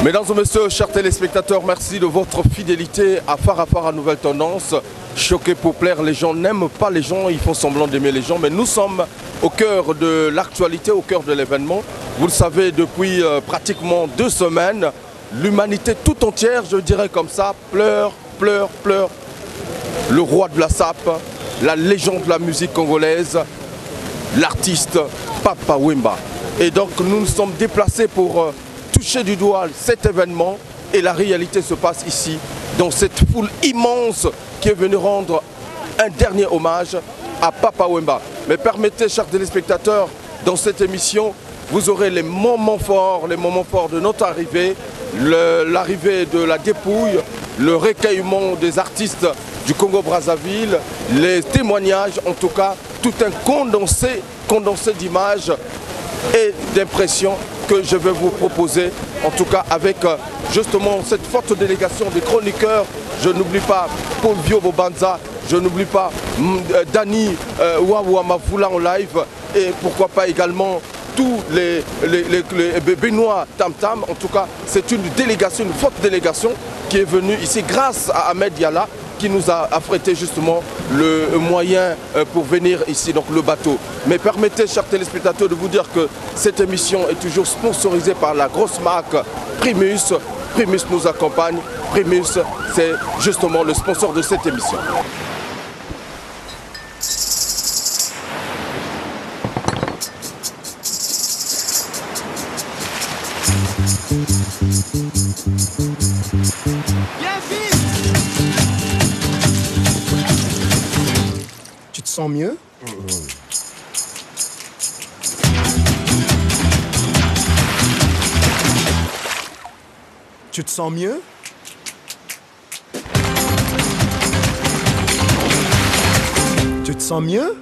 Mesdames et messieurs, chers téléspectateurs, merci de votre fidélité à Farafara Nouvelle Tendance. Choqué pour plaire, les gens n'aiment pas les gens, ils font semblant d'aimer les gens, mais nous sommes au cœur de l'actualité, au cœur de l'événement. Vous le savez, depuis pratiquement 2 semaines, l'humanité tout entière, je dirais comme ça, pleure. Le roi de la sape, la légende de la musique congolaise, l'artiste Papa Wemba. Et donc nous nous sommes déplacés pour toucher du doigt cet événement, et la réalité se passe ici, dans cette foule immense qui est venue rendre un dernier hommage à Papa Wemba. Mais permettez, chers téléspectateurs, dans cette émission, vous aurez les moments forts de notre arrivée, l'arrivée de la dépouille, le recueillement des artistes du Congo-Brazzaville, les témoignages, en tout cas, tout un condensé d'images et d'impressions que je vais vous proposer, en tout cas avec justement cette forte délégation des chroniqueurs. Je n'oublie pas Paul Vio Bobanza, je n'oublie pas Dani Wawa Mavoula en live, et pourquoi pas également tous les Benoît Tam Tam. En tout cas, c'est une délégation, une forte délégation qui est venue ici grâce à Ahmed Yala, qui nous a affrété justement le moyen pour venir ici, donc le bateau. Mais permettez, chers téléspectateurs, de vous dire que cette émission est toujours sponsorisée par la grosse marque Primus. Primus nous accompagne. Primus, c'est justement le sponsor de cette émission. Tu te sens mieux? Tu te sens mieux? Tu te sens mieux?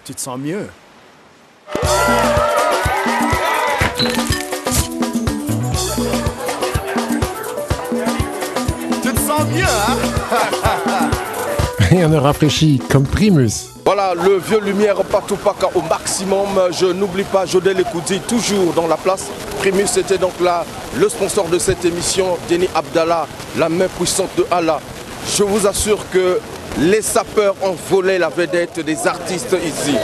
Tu te sens mieux? Tu te sens mieux, hein? Rien ne rafraîchit comme Primus. Voilà, le vieux lumière Patoupaka au maximum. Je n'oublie pas Jodé Lekoudi, toujours dans la place. Primus était donc là, le sponsor de cette émission. Denis Abdallah, la main puissante de Allah. Je vous assure que les sapeurs ont volé la vedette des artistes ici.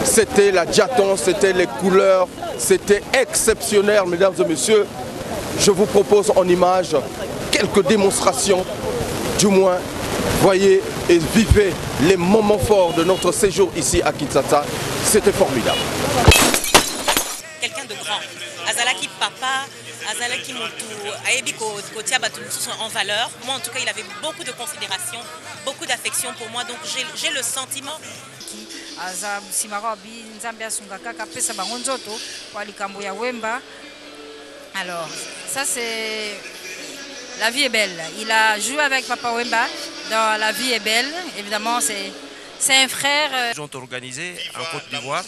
C'était la diaton, c'était les couleurs, c'était exceptionnel, mesdames et messieurs. Je vous propose en image quelques démonstrations, du moins, voyez et vivez les moments forts de notre séjour ici à Kinshasa. C'était formidable. Quelqu'un de grand. Azalaki papa, Azalaki Moutou, Aebi Kotia Batouloussou en valeur. Moi en tout cas il avait beaucoup de considération, beaucoup d'affection pour moi, donc j'ai le sentiment. Alors, ça c'est... La vie est belle. Il a joué avec Papa Wemba dans La vie est belle. Évidemment, c'est un frère. Ils ont organisé en Côte d'Ivoire.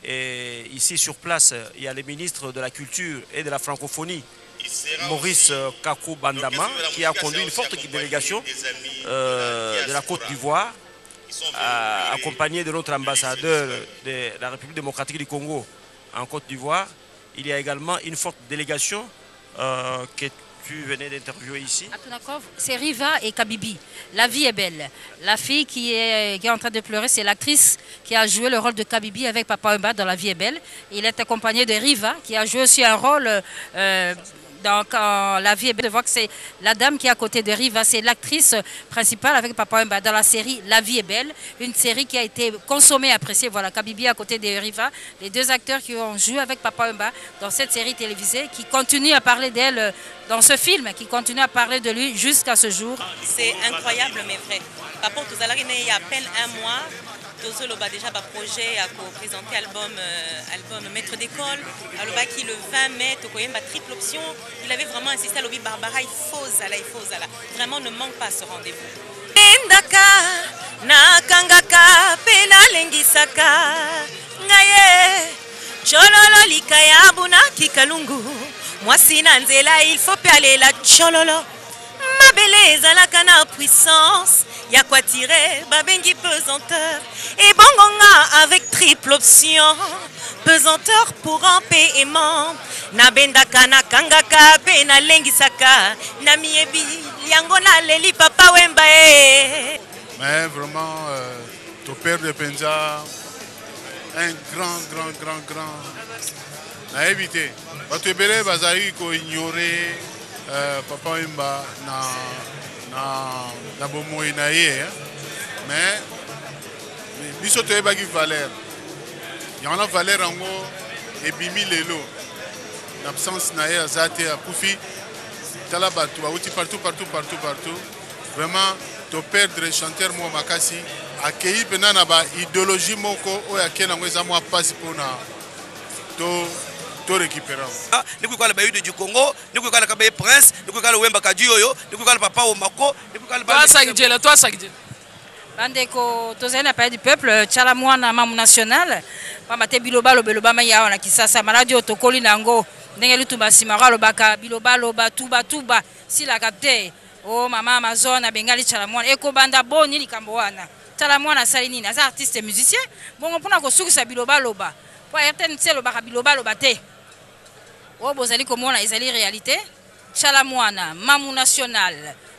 Et ici sur place, il y a le ministre de la Culture et de la Francophonie, Maurice Kakou Bandama, qui a conduit une forte délégation de la Côte d'Ivoire, accompagné de notre ambassadeur de la République démocratique du Congo en Côte d'Ivoire. Il y a également une forte délégation que tu venais d'interviewer ici. C'est Riva et Kabibi. La vie est belle. La fille qui est en train de pleurer, c'est l'actrice qui a joué le rôle de Kabibi avec Papa Wemba dans La vie est belle. Il est accompagné de Riva qui a joué aussi un rôle dans La vie est belle. Je vois que c'est la dame qui est à côté de Riva, c'est l'actrice principale avec Papa Wemba dans la série La vie est belle, une série qui a été consommée, appréciée. Voilà, Kabibi à côté de Riva, les deux acteurs qui ont joué avec Papa Wemba dans cette série télévisée, qui continuent à parler d'elle dans ce film, qui continue à parler de lui jusqu'à ce jour. C'est incroyable mais vrai. Par contre, il y a à peine un mois, Tozolo a déjà un projet à présenter album Maître d'école. Qui le 20 mai, Tokoyemba triple option. Il avait vraiment insisté à l'obi Barbara, il faut Zala. Vraiment, ne manque pas ce rendez-vous. Ndaka, nakangaka, pena lengisaka, ngaye, chololo likaya buna kikalungu. Moi si nanzela, il faut aller la chololo. Mabele ezalaka na puissance ya kwa tirer babengi pesanteur et bongonga avec triple option pesanteur pour un paiement na bendaka na kangaka pe na lengisaka na miebi yango na leli Papa Wemba mais vraiment ton père de Penza un grand na évité bato ebele bazali ko ignorer Papa Wemba na bomoi na ye mais biso toyebaki valeur yango na valeur yango ebimi lelo na absence na ye aza te akufi tala bato bauti partout vraiment toperdre chanteur mo makasi akei mpena na baidéologie moko oyo akei nango eza mwa mpasi mpona to récupérer nikukala bayude du Congo nikukala kabe prince nikukala Wemba Kadioyo nikukala Papa Omako nikukala toi sakidjela bandeko tozali na pays du peuple tchala mwana mamu national pamba te biloba lobeloba mayawa na Kisasa maladi otokoli nango ndenge lutumba simara lobaka biloba loba tuba sila kapte oh mama Amazon abengali tchala mwana ekobanda boni likambo wana tchala mwana sali nini aza artiste musicien bongo mpona kosukisa biloba loba po RTNC lobaka biloba loba te o bozali komona ezali réalité tchala mwana mamu national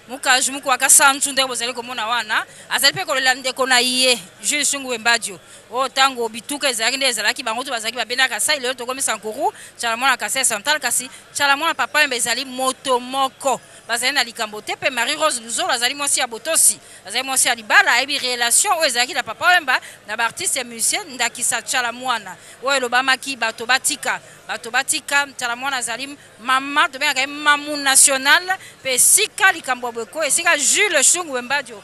mukaju muku wakasantu nde bozali komona wana azali pe kolela ndeko na ye Jules Sungu Wembadio o tango bituka ezalaki nde ezalaki bango to bazalaki babendaka sai lelo tokomisa nkuru tchala mwana Kasai Central kasi tchala mwana Papa Wemba ezali moto moko bazali na likambo te pe Marie Rose Luzolo azali mwasi ya botosi azali mwasi ya libala ayebi relation oyo ezalaki na Papa Wemba na baartiste ya musicien ndakisa tchala mwana oyo elobamaki bato batika tchala mwana azali mama tobengaka ye mamu national pe esika likambo bweko esika Jules Sungu Wembadio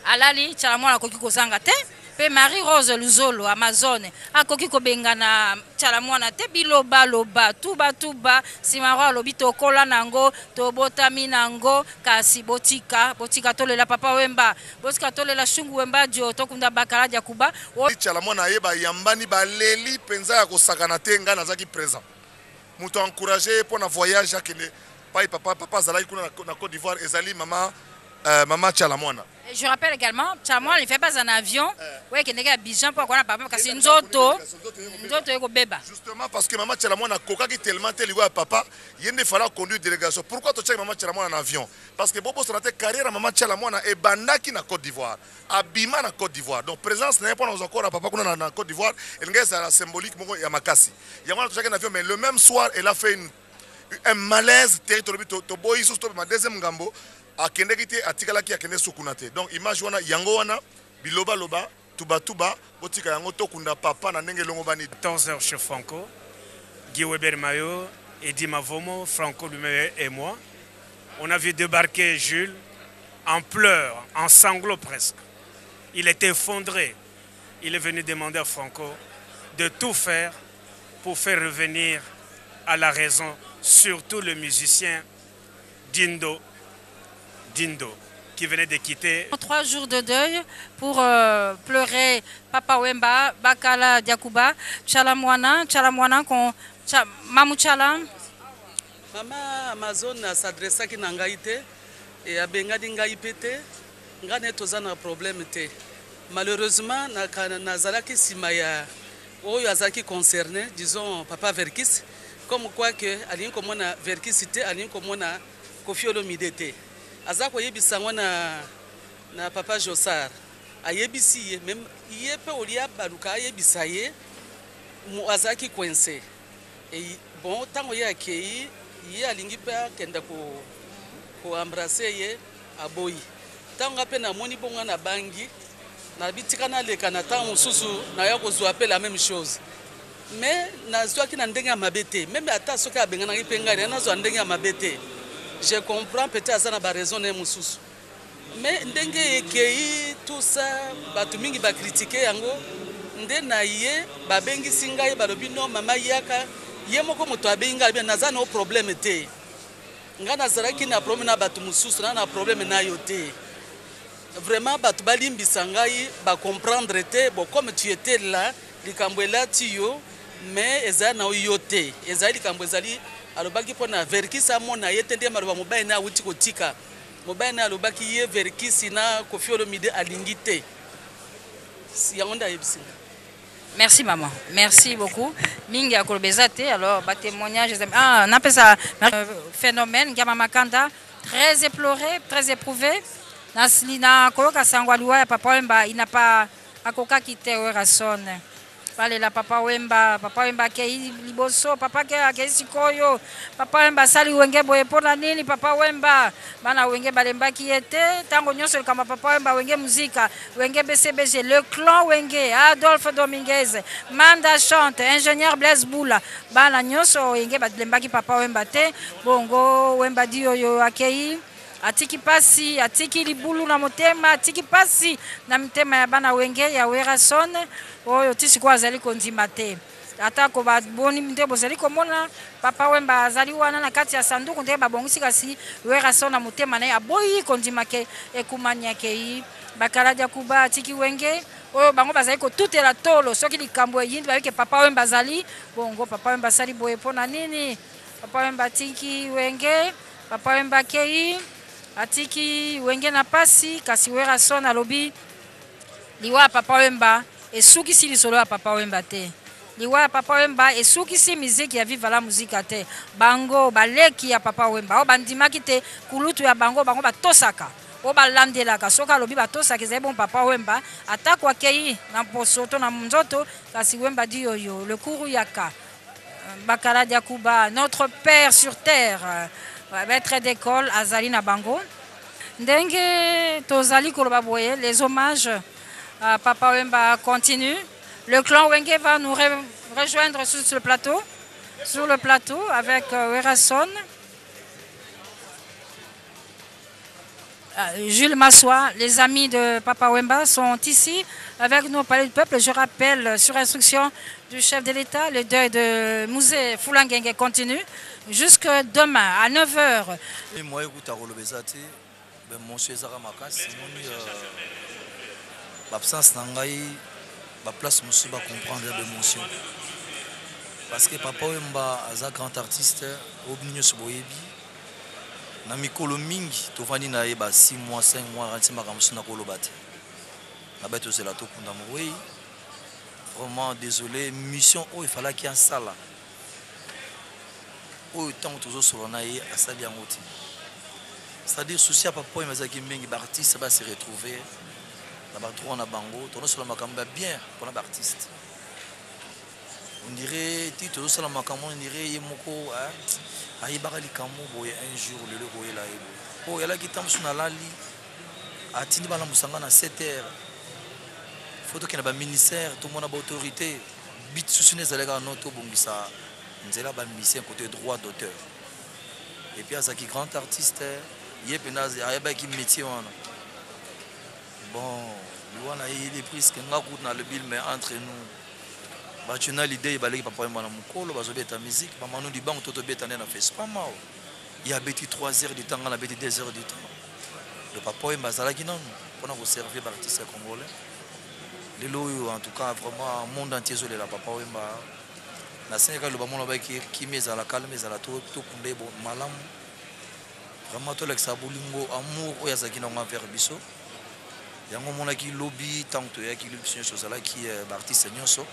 alali tchala mwana akoki kozanga te pe Marie Rose Luzolo Amazon akoki kobengana tchala mwana te biloba loba tuba simaro alobi tokola nango tobotami nango kasi botika tolela Papa Wemba botika tolela Sungu Wembadio tokunda bakala dia kuba tchala mwana yeba yambani baleli penza ya kosakana te nga nazaki présent muto encourager pour na voyage akende pai papa zalaki kuna na Côte d'Ivoire ezali mama tchala mwana. Je rappelle également, Tchala il ne fait pas un avion. Oui, qui n'est qu'à Bijan pour qu'on papa parce que nous autres, justement parce que maman Tchala mwana coca qui tellement tel à papa, il ne fallait conduire délégation. Pourquoi tu check maman Tchala mwana en avion? Parce que Bobo sur la carrière à maman Tchala mwana et bandaki na Côte d'Ivoire, Abima na Côte d'Ivoire. Donc présence n'est pas nous encore à papa qu'on a na Côte d'Ivoire. Et le gars c'est la symbolique mon ya makasi. Il y a tu check un avion mais le même soir elle a fait un malaise territorial to boy sous ma deuxième gambo. Akende te atikalaki akende sukunate donc image wana yango wana biloba loba tuba botika yango tokunda papa na ndenge longo bani 14h chez Franco Guy Weber Mayo Eddie Mavomo Franco lui-même et moi on a vu débarquer Jules en pleurs en sanglots presque il était effondré il est venu demander à Franco de tout faire pour faire revenir à la raison surtout le musicien Dindo qui venait de quitter. 3 jours de deuil pour pleurer Papa Wemba, Bakala Diakuba, tchala mwana Mamu Tchala. Mama Amazon s'adressa ki na ngai te et abengadi ngai pete ngane tozana problème te. Malheureusement nazalaki sima ya oyo azaki concerné disons Papa Verkis comme quoi que alien komona Verkis te alien komona Koffi Olomide te. Azako yebisa na Papa Jossar ayebisi ye même yepe olia baluka yebisa ye mu azaki coincé et bon tango ya kei ye alingi pa kenda ko embrasser ye aboyi tango pe na moni bonga na bangi na bitika na leka na tango susu na ya kozwa pe la même chose mais na zwaki na ndenge ya mabete même ata soki abengana ipenga na zwa ndenge ya mabete. Je comprends peut-être ça na ba raison ne mususu. Mais ndenge ekei tout ça batu mingi ba critiquer yango nde na ye ba bengi singa ba lobi no mama yaka ye moko moto abenga bien naza no problème te. Ngana zaraki na problème na batu mususu na problème na yo te. Vraiment batu balimbisa ngai ba comprendre te bon comme tu étais là likambo la tiyo mais eza na yo te. Eza likambo ezali alobaki pona Verkis amona yete nde maroba mobile na wuti kotika mobali na alobaki ye verkisi na Koffi Olomide alingi te yango nde ayebisinga. Merci maman, merci beaucoup. Mingi a kolobezate, alors ba témoignage on appelle ça phénomène Gamamakanda très éploré, très éprouvé. Naslina koka sangwaliwa ya papa Wemba il n'a pas akoka kite Werason. Pale la papa Wemba ke liboso, papa ke sikoyo, papa Wemba sali wenge boye pona nini papa Wemba bana wenge balemba ki ete tango nyonso kama papa Wemba wenge muzika, wenge BCBG, le clan wenge, Adolphe Dominguez, Manda chante, ingénieur Blaise Boula, bana nyonso wenge balemba ki papa Wemba te, bongo Wemba di yo akei atiki pasi, atiki libulu na motema, atiki pasi na motema ya bana wenge ya Werason oyo tisi kwa azali kondima te. Ata ko ba boni nde bozali komona papa Wemba azali wana na kati ya sanduku nde babongisi kasi Werason na motema na aboyi kondima ke ekumanya ke bakala kuba atiki wenge oyo bango bazali ko tutela tolo soki likambo yindi ba ke papa Wemba azali bongo papa Wemba sali boye pona nini papa Wemba atiki wenge papa Wemba kei atiki wenge na pasi kasi Werason alobi liwa papa Wemba esukisi lisolo ya papa Wemba te liwa papa Wemba esukisi miziki ya viva la muzika te bango baleki ya papa Wemba o bandimaki te kulutu ya bango batosaka o balandelaka soka alobi batosaka ezali bon papa Wemba atako akei na posoto na nzoto kasi Wemba di yoyo le kuru yaka bakala dia kuba notre père sur terre maître d'école azali na bango ndenge tozali koloba boye les hommages à papa Wemba continue. Le clan Wenge va nous rejoindre sur le plateau avec Werason. Jules Massoua, les amis de papa Wemba sont ici avec nous au Palais du Peuple. Je rappelle, sur instruction du chef de l'État, le deuil de Mouzé Foulangenge continue jusque demain à 9h. Moi, l'absence n'angaï, la place monsieur va comprendre l'émotion. Parce que papa Wemba est un grand artiste, Obnigno Soboyebi. Na mikolo mingi tovandi na ye ba 6 mois 5 mois rantima kamsu na kolobate na beto c'est la to kunda mwe vraiment désolé mission il fallait qu'il y ait un sala o tant toujours sur na ye asali ngoti c'est-à-dire souci à papa Wemba mingi ba artiste va se retrouver na ba droit na bango tono sur la makamba bien pour un artiste on dirait tito sur la makamba on dirait yemoko aïbara likambo boye un jour le boye la ebo oh yala kitam suna lali atindi bala musanga na 7h photo kena ba ministère tout monde ba autorité bit susune zalega noto bongisa nzela ba ministère côté droit d'auteur et puis azaki grand artiste yepenazi ayaba ki métier wana bon luana il est presque ngaku na le bill mais entre nous bachuna l'idée baleki papa Wemba na mukolo bazobeta musique mama nous di bango toto beta na face pas mal il y a beti 3 heures de temps na beti 2 heures de temps le papa Wemba zalaki non pour nous servir artiste congolais les loyo en tout cas vraiment monde entier zolé la papa Wemba na senga le bamona ba ki meza la calme za la to kunde bo malam vraiment to l'exa bolingo amour oya zaki na envers biso yango mona ki lobby tant to ya ki luption so zala ki artiste nyonso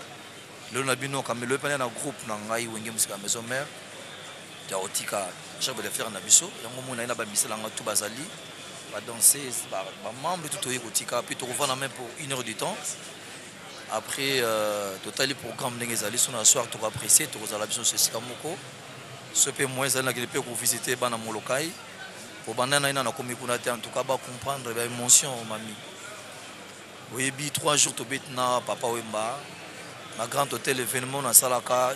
le nabino comme le panel en groupe na ngai wenge musika maison mère ya otika chef de faire na biso yango mona ina ba misela ngatu bazali ba danser ba membre tout oyo otika puis to revendre même pour 1 heure du temps après total programme ndenge ezali so na soir to apprécier to kozala biso ceci kamoko ce peu moins ezali na ke peut visiter bana molokai pour banana ina na komi kuna te en tout cas ba comprendre ba émotion mami oui 3 jours to bet na papa Wemba ma grand hôtel événement na salaka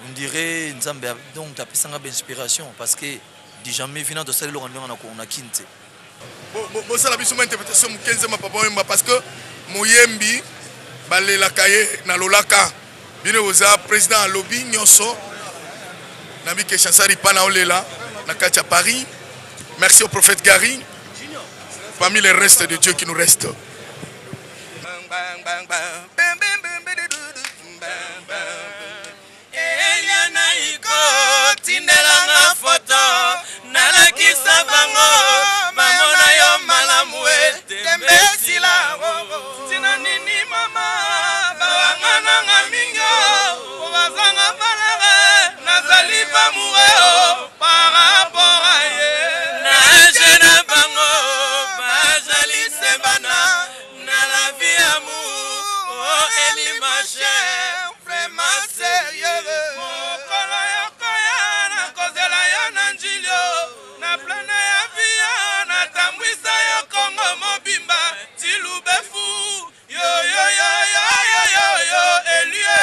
on dirait nzambe donc ta pesanga inspiration parce que di jamais venant de celle là on a kinte bon ça la biso interprétation 15e papa Wemba parce que moyembi balela kaye na lolaka bino oza président lobby nyonso na bi ke chansari pana olela na katia Paris merci au prophète Gary parmi les restes de Dieu qui nous restent bang bang bang bang Eliana iko tindelanga foto nalakisa bango chien, vraiment sérieux. Mokolo yokoya, na kozela yo na njilio, na plana ya via, na tambwisa yo Kongo mobimba, tilubefu, yo yo yo yo yo yo yo, Elie.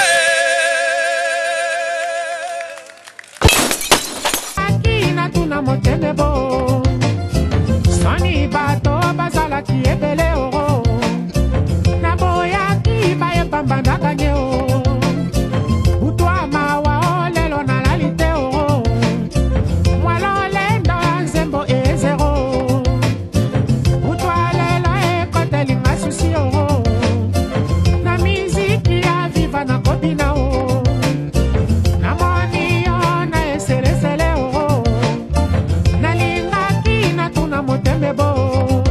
Akina tuna motene bo, sani bato bazala ki ebele oro. Bambandaka nyeo Utwa mawa lelo na lalite oro Mwalo lendo nzembo ezero Utwa lelo kote linga susi oro Na miziki ya viva na kobina oro Na moni yo na eseresele oro Na linga kina tuna motembe bo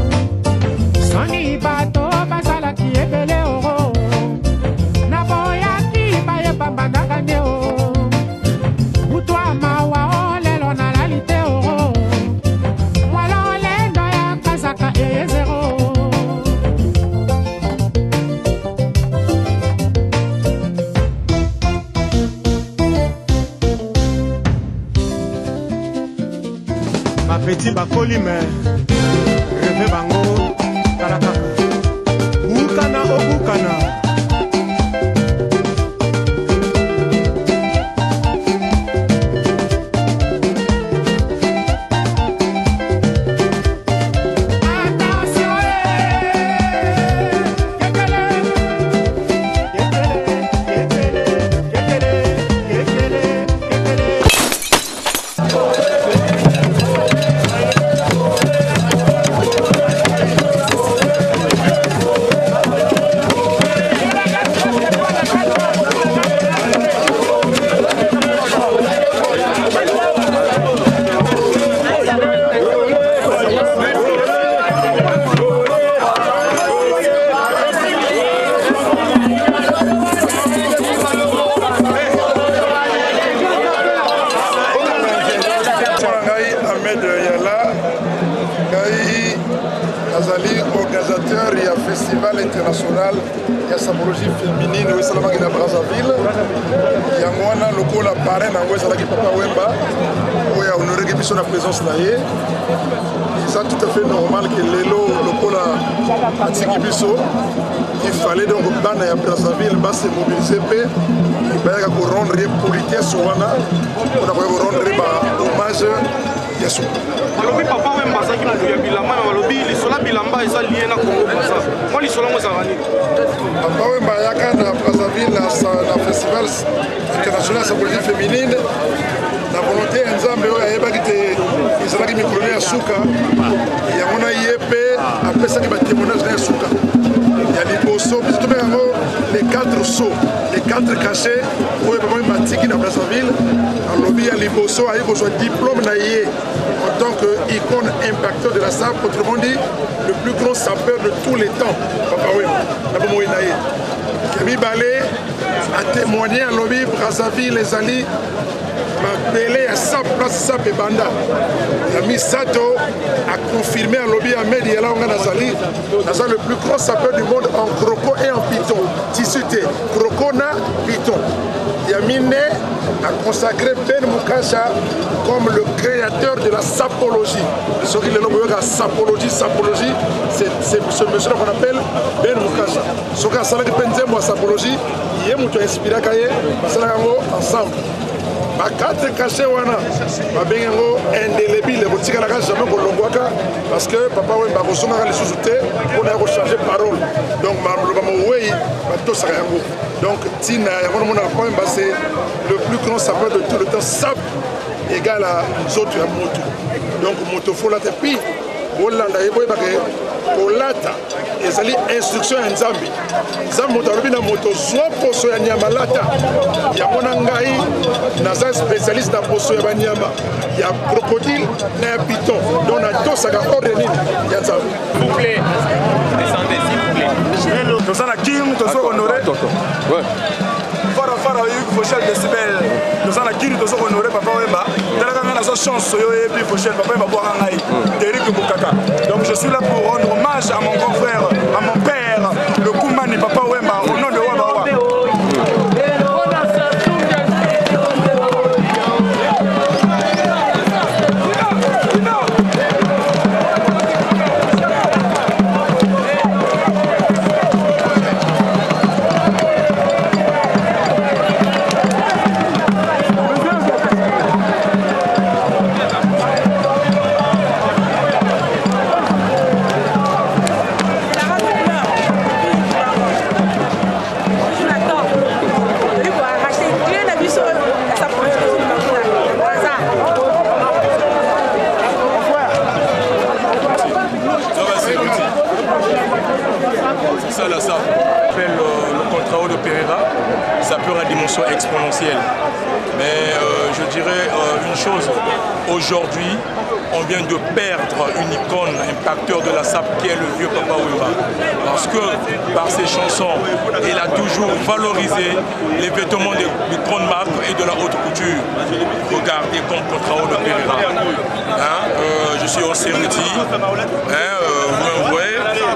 Soni bato bazala ki ebele oro Petit bakoli me reve bango kalaka ukana okukana festival international ya sabologie féminine oyo esalamaki na Brazzaville. Yango wana lokola parrain nango ezalaki Papa Wemba oyo ahonoreki biso na présence na ye. Eza tout à fait normal que lelo lokola atiki biso il fallait donc bana ya Brazzaville base mobiliser mpe bayaka korendre ye politesse wana mpona koya korendre bahommage ya suka. Balobi Papa Wemba azalaki na ya bilamba na balobi lisola bilamba eza lié na Congo Brazza. Moi lisola ngo ezalaka nini? Papa Wemba ayaka na Brazzaville na festival international ya sabologie féminine na volonté ya Nzambe oyo ayebaki te ezalaki mikolo ya suka yango na ye mpe apesaki batémoignage na ya suka ya liboso biso tobenga yango les 4 sauts les 4 cachets oyo Papa Wemba atiki na Brazzaville alobi ya liboso ayi kozwa diplôme na ye en tant qu'icône impacteur de la SAP, autrement dit, le plus grand sapeur de tous les temps, Papa Wemba, Nabomo Inaye. Kami Balé a témoigné à lobby Brazzaville, les alliés, appelé à sa place SAP et Banda. Yami Sato a confirmé à lobby Ahmed Yala Onga Nazali, Nazali le plus grand sapeur du monde en croco et en piton. Tissuté, croco na piton. Yamine a consacré Ben Mukasha comme le créateur de la sapologie. Ce qui est la sapologie, c'est ce monsieur qu'on appelle Ben Mukasha. Ce qui est la sapologie, il est inspiré ensemble. Ma 4 cachets wana ma bengo indélébile botika la jamais kolongwaka parce que Papa Wemba kosonga les sous-soutés on a rechargé parole donc ma wei bato sayango donc tina yango mona Papa Wemba c'est le plus grand sapeur de tout le temps sap égal à autres ya moto donc moto fola te pi bolanda yeboy bake kolata ezali instruction ya Nzambi Nzambi moto alobi na moto zwa poso ya nyama lata yango na ngai naza spécialiste na poso ya banyama ya crocodile na ya piton donc natosaka ordre nini ya Nzambi. S'il vous plaît, descendez s'il vous plaît. Nous sommes à King, nous sommes honorés. Fara Fochel Decibel, nous sommes à King, nous sommes honorés Papa Wemba. Dans la chance, et puis Fochel, Papa Wemba boire un aïe, Derrick Boukaka. Donc je suis là pour rendre hommage à mon grand frère, à mon père, le Koumani Papa Wemba, au nom de Wemba. Le contrat de Pereira, ça peut avoir une dimension exponentielle. Mais je dirais une chose, aujourd'hui, on vient de perdre une icône, un acteur de la SAP qui est le vieux Papa Wemba. Parce que par ses chansons, il a toujours valorisé les vêtements des grandes marques et de la haute couture. Regardez comme contrat de Pereira. Je suis en Serruti,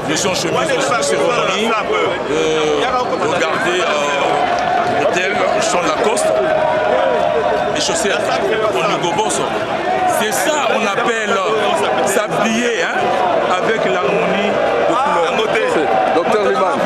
je suis en chemise de cérémonie. Regardez l'hôtel, je suis en Lacoste, les chaussettes en Hugo Boss. C'est ça on appelle s'habiller avec l'harmonie de couleur. Docteur Liman.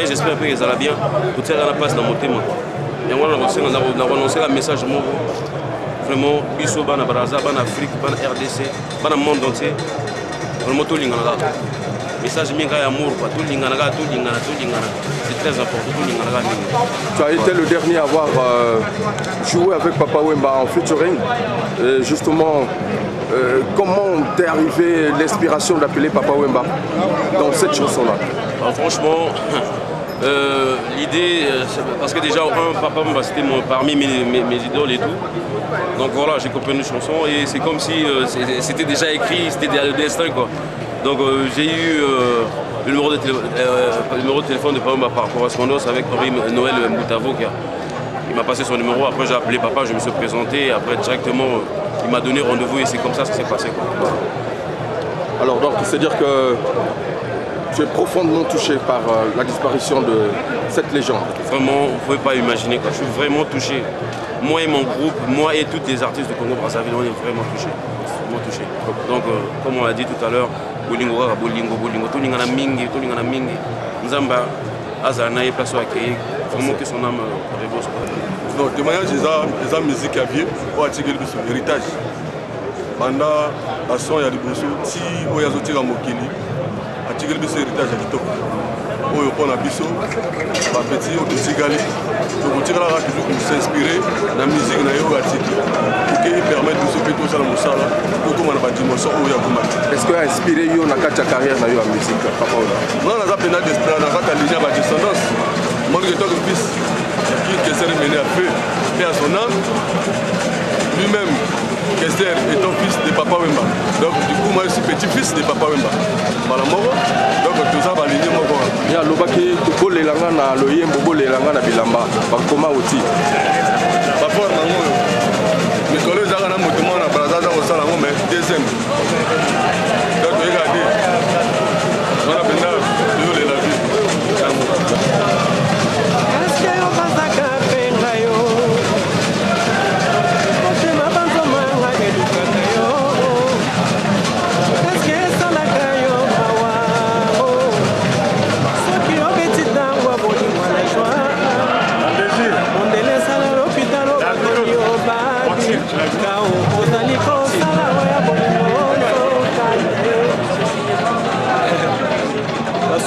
J'espère que ça va bien. Tout ça à la place dans mon thème. Et on a annoncé un message vraiment biso bana Brazza, bana Afrique, bana RDC, bana monde entier. Vraiment tout l'ingana. Message minga amour, tout l'ingana. C'est très important tout l'ingana. Tu as été le dernier à avoir joué avec Papa Wemba en featuring. Justement, comment t'es arrivé l'inspiration d'appeler Papa Wemba dans cette chanson-là? Franchement, l'idée, parce que déjà, Papa Wemba c'était parmi mes idoles et tout. Donc voilà, j'ai compris une chanson et c'est comme si c'était déjà écrit, c'était le destin quoi. Donc j'ai eu le numéro de téléphone de Papa Wemba par correspondance avec Noël Moutavo. Il m'a passé son numéro, après j'ai appelé Papa, je me suis présenté, et après directement il m'a donné rendez-vous et c'est comme ça que ça s'est passé quoi. Voilà. Alors donc c'est-à-dire que tu es profondément touché par la disparition de cette légende. Vraiment, vous ne pouvez pas imaginer quoi. Je suis vraiment touché. Moi et mon groupe, moi et tous les artistes de Congo-Brazzaville, on est vraiment touchés. Donc, comme on l'a dit tout à l'heure, Bolingo, tout le monde mingi, Nzamba, Azana et place à accueillir, vraiment que son âme repose. Non, de manière générale, la musique à vie, on a tiré son héritage. Pendant la son, il y a des bosses, si on a sorti la Mokili, on a tiré son héritage à Kitoko. On a un biseau, petit, on a tiré. Donc on tire là toujours pour s'inspirer de la musique pour qu'il permette de se faire tout ça dans le sol. Est-ce que inspiré yo na kati ya carrière na yo en musique Papa Wemba? Non, on a pénal d'espoir, on a pas aligné ma descendance. Moi je suis fils qui s'est mené à feu et à son âme. Lui-même, Kester est un fils de Papa Wemba. Donc du coup moi je suis petit-fils de Papa Wemba. Voilà moro. Donc tout ça va aligner mon corps. Ya lobaki tokolelanga na loyembo bolelanga na bilamba bakoma oti. Papa nango. Mais quand les gens ont mouvement na Brazza au salon mais deuxième. Donc regardez. On a besoin de la vie.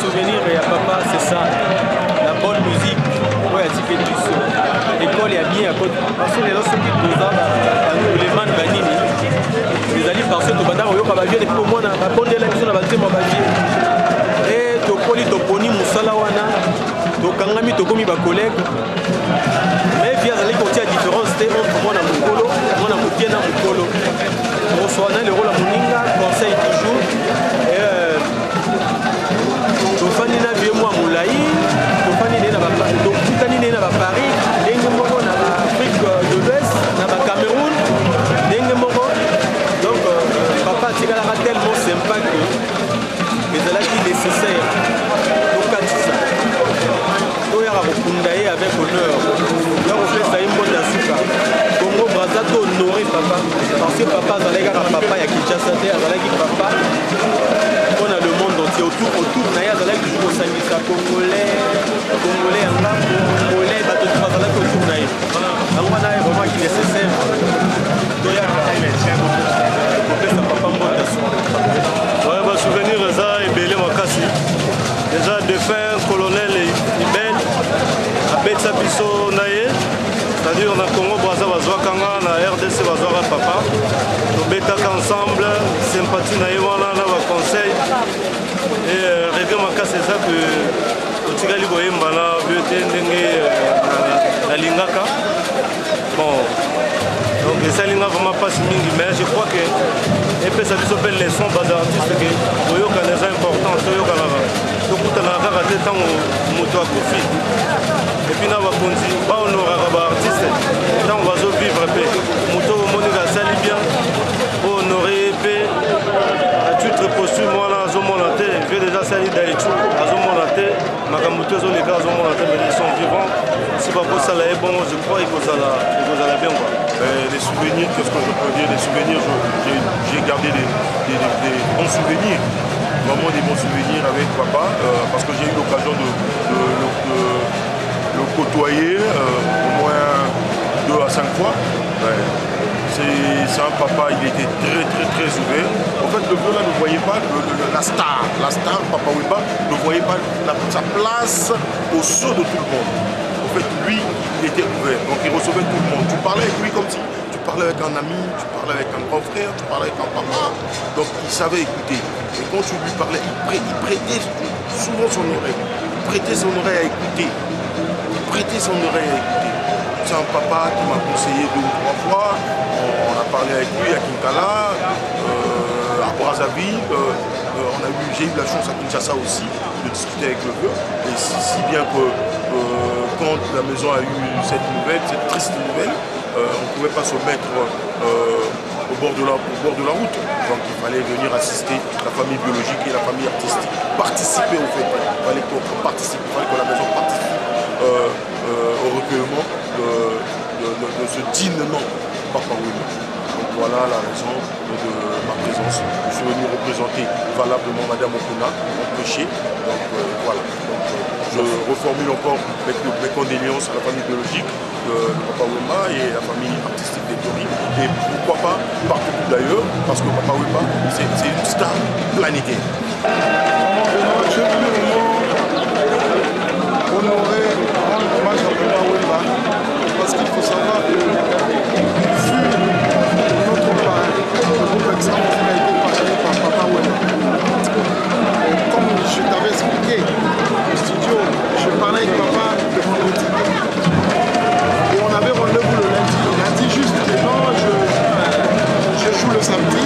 souvenir tosangami tokomi bacollègue mais vie azalaki kotia différence te entre mwana mokolo mwana mokie na mokolo tokosoana le rôle ya moninga conseil toujours tofandi na vie mwa molai tokutani nde na baparis ndenge moko na baafrike de l'ouest na bacameroun ndenge moko donc papa atikalaka tellement sympa que ezalaki nécessaire tokatisa toyaka kokunda ye avec honneur ya kopesa ye mbonda suka Congo Brazza to honore papa parce que papa azalaki kaka papa ya Kinshasa te azalaki papa mpona le monde entier autour na ye azalaki toujours kosangisa congolais ya ngambo congolais bato tu bazalaki autour na ye yango wana ye vraiment ki nécessaire toyaka kopesa papa mbonda suka basouvenir eza ebele makasi déjà défunt colonel ibel abetisa biso na ye c'est-à-dire na Congo Brazza bazwaka nga na RDC bazwaka papa tobetaka ensemble sympathie na ye wana na baconseil et regret makasi eza que totikali koyemba na bio te ndenge nalingaka bon donc esalinga vraiment mpasi mingi mais je crois que epesa biso mpe leçon bada artiste ke koyokana eza important toyokanaka tokutanaka kaka te ntango moto akufi epuis na bakonzi bahonoraka baartiste ntango bazovivre mpe moto omonika asali bien ohonore ye mpe atitre posthume wana azomona te vie déjà asali daichu azomona te makambo te ezoleka azomona te mais ils sont vivants si bakosala ye bongo je crois ekozala bien quoi. Les souvenirs, qu'est-ce que je peux dire? Les souvenirs, j'ai gardé des bons souvenirs, vraiment des bons souvenirs avec papa, parce que j'ai eu l'occasion de le côtoyer au moins 2 à 5 fois. C'est un papa, il était très ouvert. En fait, le vieux là ne voyait pas la star, Papa Wemba ne voyait pas sa place au saut de tout le monde. En fait, lui, il était ouvert, donc il recevait tout le monde. Tu parlais avec lui comme si tu parlais avec un ami, tu parlais avec un grand frère, tu parlais avec un papa. Donc il savait écouter. Et quand tu lui parlais, il prêtait souvent son oreille. Il prêtait son oreille à écouter. C'est un papa qui m'a conseillé 2 ou 3 fois. On a parlé avec lui à Kinkala, à Brazzaville. J'ai eu la chance à Kinshasa aussi de discuter avec le vieux. Et si bien que quand la maison a eu cette triste nouvelle, on ne pouvait pas se mettre au bord de la route. Donc il fallait venir assister la famille biologique et la famille artistique. Participer au fait. Il fallait que la maison participe au recueillement de ce dignement Papa Wemba. Donc voilà la raison de ma présence. Je suis venu représenter valablement Madame Okuna, mon péché. Donc voilà. Donc, je reformule encore mes condoléances à la famille biologique de Papa Wemba et à la famille artistique des Tori. Et pourquoi pas partout d'ailleurs, parce que Papa Wemba, c'est une star planétaire. Je voulais honorer, rendre hommage à Papa Wemba, parce qu'il faut savoir que notre parrain, le groupe Exemple, il a été parrainé par Papa Wemba. Comme je t'avais expliqué au studio, je parlais avec papa le vendredi. Et on avait rendez-vous le lundi. Le lundi, juste maintenant, je joue le samedi.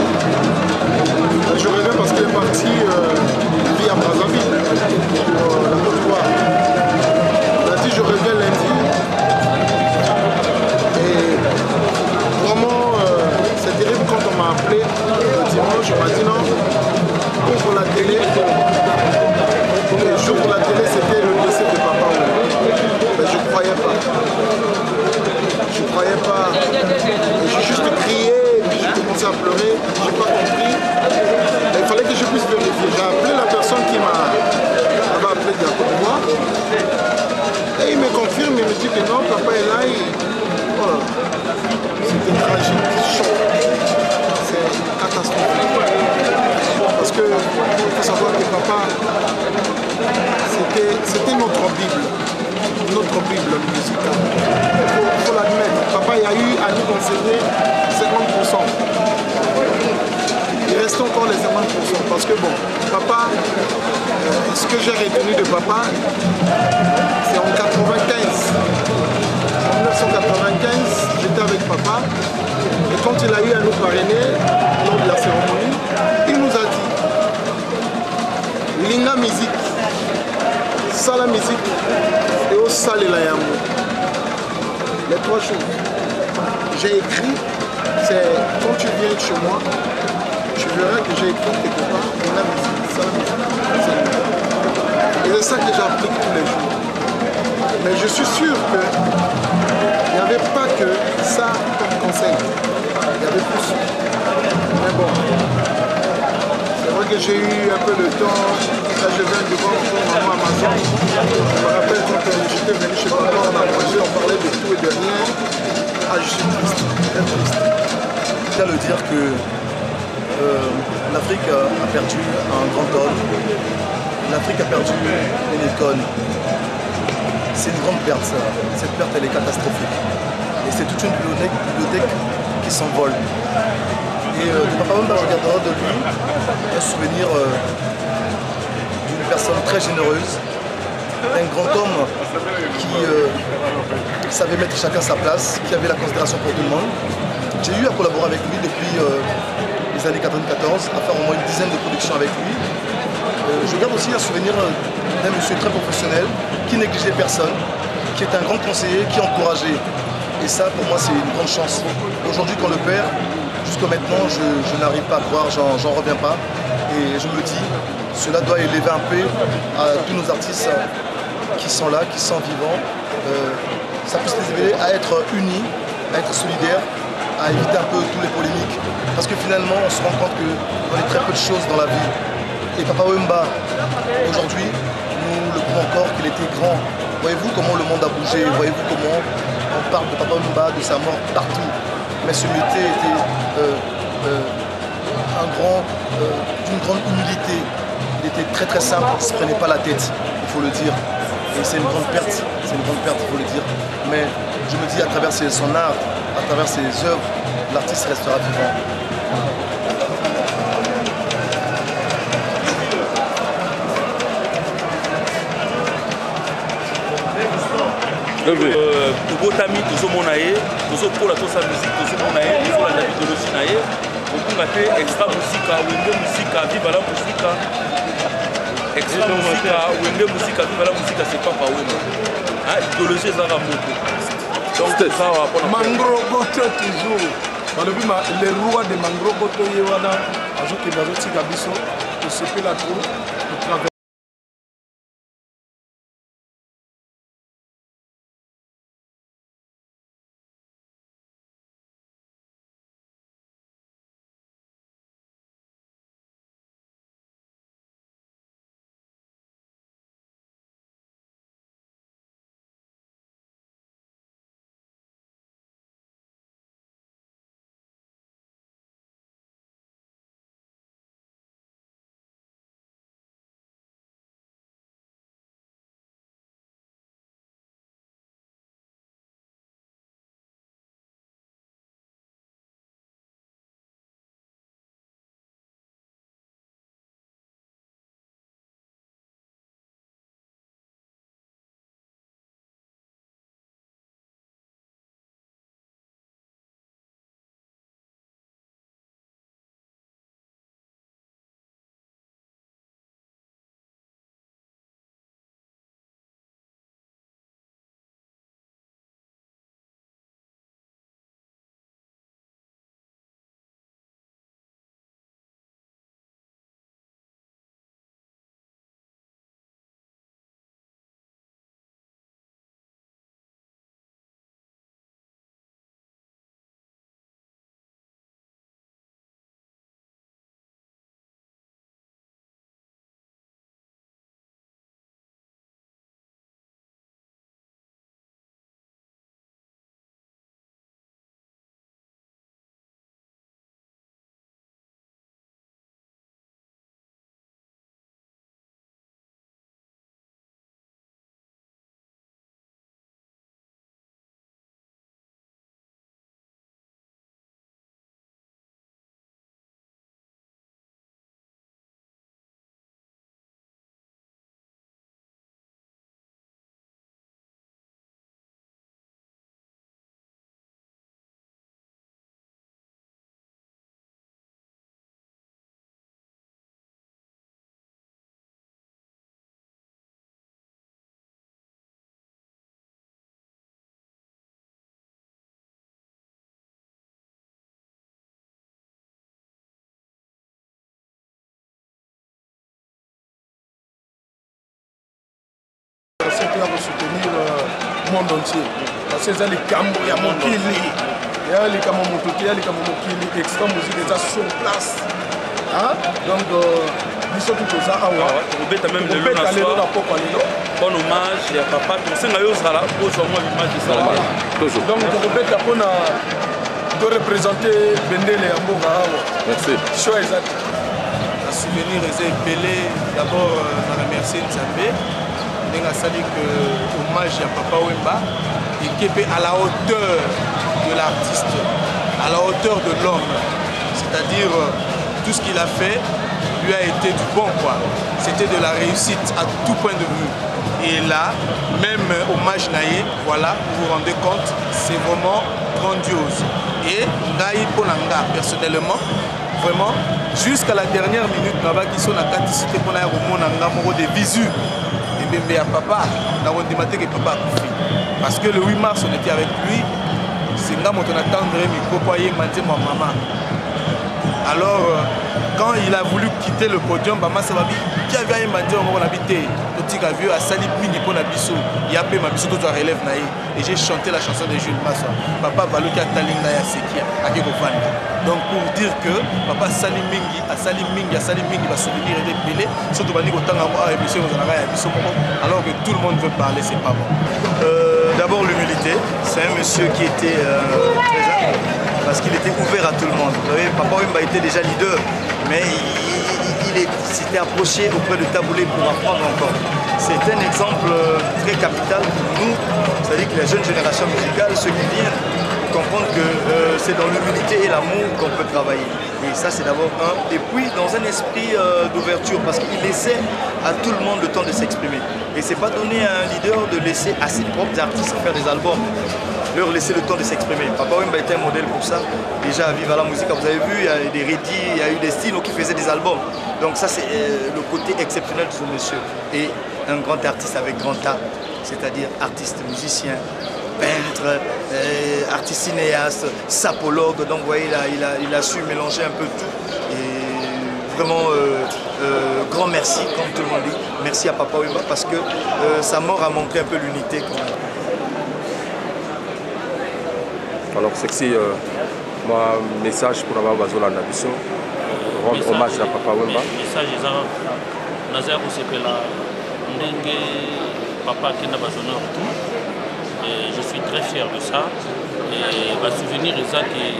Je reviens parce qu'il est parti via Brazzaville, la Côte d'Ivoire. Lundi, je reviens lundi. Et vraiment, c'est terrible quand on m'a appelé le dimanche. On m'a dit non, ouvre la télé. Et j'ouvre la télé, c'était le décès de papa. Mais je ne croyais pas. Je ne croyais pas. J'ai juste crié, et puis j'ai commencé à pleurer. Je n'ai pas compris. Et il fallait que je puisse vérifier. J'ai appelé la personne qui m'avait appelé de la Côte d'Ivoire. Et il me confirme, il me dit que non, papa est là. Voilà. C'était tragique, choc. C'est catastrophique. Parce que il faut savoir que papa, c'était notre Bible musicale. Il faut l'admettre. Papa, il y a eu à nous concéder 50%. Il reste encore les 50%. Parce que bon, papa, ce que j'ai retenu de papa, c'est en salela yango. Les trois choses. J'ai écrit, c'est quand tu viens chez moi, tu verras que j'ai écrit quelque part, on a musique, ça, et c'est ça que j'applique tous les jours. Mais je suis sûr qu'il n'y avait pas que ça comme conseil. Il y avait plus. Mais bon, c'est vrai que j'ai eu un peu le temps. Là, je viens de voir encore maman Amazon. Je me rappelle quand j'étais venu chez papa, on a mangé, on parlait de tout et de rien. Ah, je suis triste, très triste. Je tiens à le dire que l'Afrique a perdu un grand homme. L'Afrique a perdu une icône. C'est une grande perte, ça. Cette perte, elle est catastrophique. Et c'est toute une bibliothèque qui s'envole. Et de Papa Wemba, je garderai de lui un souvenir d'une personne très généreuse, d'un grand homme qui savait mettre chacun sa place, qui avait la considération pour tout le monde. J'ai eu à collaborer avec lui depuis les années 94, à faire au moins une dizaine de productions avec lui. Je garde aussi un souvenir d'un monsieur très professionnel, qui négligeait personne, qui était un grand conseiller, qui encourageait. Et ça, pour moi, c'est une grande chance. Aujourd'hui, qu'on le perd, jusqu'à maintenant, je n'arrive pas à croire, j'en reviens pas. Et je me dis, cela doit élever un peu à tous nos artistes qui sont là, qui sont vivants. Ça puisse les élever à être unis, à être solidaires, à éviter un peu tous les polémiques. Parce que finalement, on se rend compte qu'on est très peu de choses dans la vie. Et Papa Wemba, aujourd'hui, nous le prouvons encore qu'il était grand. Voyez-vous comment le monde a bougé, voyez-vous comment on parle de Papa Wemba, de sa mort partout. Mais ce métier était d'une grande humilité. Il était très très simple, il ne se prenait pas la tête, il faut le dire. Et c'est une grande perte, il faut le dire. Mais je me dis, à travers son art, à travers ses œuvres, l'artiste restera vivant. tobotami tozomona ye tozokola tosala musike tozomona ye tozolanda idéologie na ye kokunga te extra musika wende musika viva la musika extra musika wende musika viva la musika c'est Papa Wemba idéologie ezaka moto donc mangrogoto toujours balobi le roi de mangrogoto ye wana azokende azotika biso tosepela trop alinga soutenir le monde entier. Parce que ça les cambo ya mokili. Ya les cambo motoki, ya les cambo mokili extra musique déjà sur place. Hein? Donc biso tout ça awa. Robeta même le lona soir. Bon hommage à papa. On sait que ça là pour moi l'image de ça. Toujours. Donc Robeta pour de représenter Bendele à Mboga awa. Merci. Choix exact. Un souvenir est belé. D'abord on remercie Nzambe. On a sali que hommage à Papa Wemba et qui est à la hauteur de l'artiste, à la hauteur de l'homme. C'est-à-dire tout ce qu'il a fait lui a été du bon quoi. C'était de la réussite à tout point de vue. Et là, même hommage naïe, voilà, vous vous rendez compte, c'est vraiment grandiose. Et Naï Ponanga, personnellement, vraiment, jusqu'à la dernière minute, nous avons dit la caticité pour nous des visus. Et bien, à papa, nous avons demandé que papa a couffé. Parce que le 8 mars, on était avec lui. C'est là qu'on attendrait mon maman. Alors, quand il a voulu quitter le podium, maman s'est dit qui avait demandé on a habité. Petit vieux a sali mini pour la biso. Il a payé ma biso tout à relève naïe. Et j'ai chanté la chanson de Jules Massa. Papa Balouki a talinga ya sekia à Gekofanda. Donc pour dire que papa sali mingi a sali mingi va souvenir et des pelés. Surtout bandi kotanga wa émission aux anara ya biso moko. Alors que tout le monde veut parler, c'est pas bon. D'abord l'humilité. C'est un monsieur qui était très humble parce qu'il était ouvert à tout le monde. Vous savez, Papa Wemba était déjà leader, mais il s'était approché auprès de Taboulé pour apprendre encore. C'est un exemple très capital pour nous, c'est-à-dire que la jeune génération musicale, ceux qui viennent, comprendre que c'est dans l'humilité et l'amour qu'on peut travailler. Et ça, c'est d'abord un. Et puis, dans un esprit d'ouverture, parce qu'il laissait à tout le monde le temps de s'exprimer. Et c'est pas donné à un leader de laisser à ses propres artistes faire des albums, leur laisser le temps de s'exprimer. Papa Wemba était un modèle pour ça. Déjà, à Viva la Musique, vous avez vu, il y a eu des Reddy, il y a eu des Stino qui faisaient des albums. Donc ça, c'est le côté exceptionnel de ce monsieur. Et un grand artiste avec grand art, c'est-à-dire artiste, musicien, peintre, artiste cinéaste, sapologue. Donc vous voyez, il a su mélanger un peu tout. Et vraiment, grand merci, comme tout le monde dit. Merci à Papa Wemba parce que sa mort a montré un peu l'unité qu'on a. Alors Sexy, moi message pour avoir Bazola Nabiso, rendre hommage à Papa Wemba. Message Nazaire Ousepela, Ndenge, Papa Kena Bazona retour. Et je suis très fier de ça. Et va souvenir Isaac et